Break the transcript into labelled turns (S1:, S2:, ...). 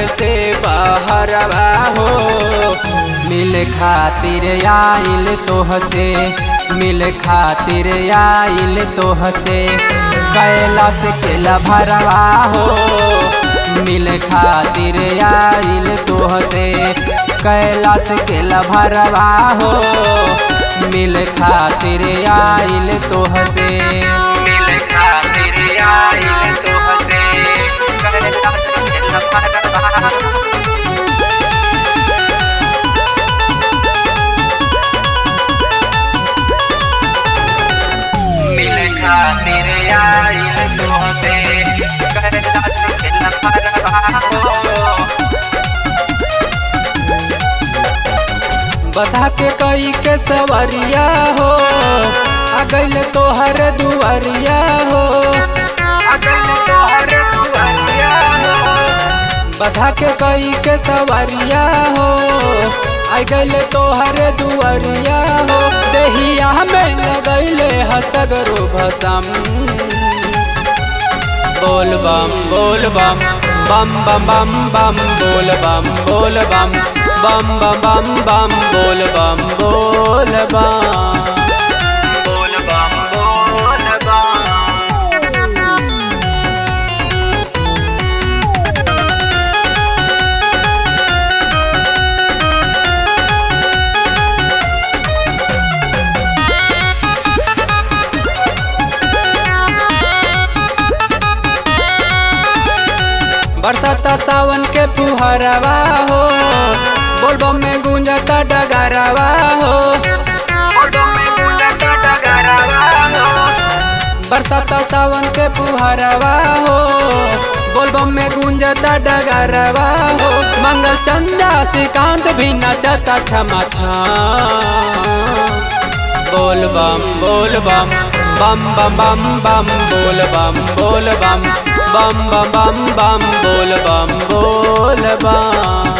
S1: घर से बाहरवा हो। मिल खातिर आइल तोहसे, मिल खातिर आइल तोहसे, कैलाश के लभरवा हो। मिल खातिर आइल तोहसे, कैलाश के लभरवा हो। मिल खातिर आइल तोहसे, मिल खातिर आइल तोहसे, कैलाश के लभरवा हो। मिल खातिर आइल तोहसे, कैलाश के लभरवा हो। बसा के कई के सवरिया हो, आ गइल तोहर दुआरिया हो, आ गइल तोहर दुआरिया हो। बसा के कई के सवरिया हो, आ गइल तोहर दुआरिया हो। देहिया में लगैले हसगरो भसम, बोल बम बोल बम, बम बम बम बम, बोल बम बोल बम, बम बम बम बम, बोल बम बोल बम, बोल बम बोल बम। बरसाता सावन के फुहरवा हो, बोलबम में गूंजता डगरवा हो, बोलबम में गूंजता डगरवा हो। बरसाता सावन के फुहरवा हो, बोलबम में गूंजता डगरवा हो। मंगल चंदा श्रीकांत भी नचता क्षमा छम, बोल बम बोल बम, बम बम बम बम, बोल बम बोल बम, बम बम बम बम, बोल बम बोल बम।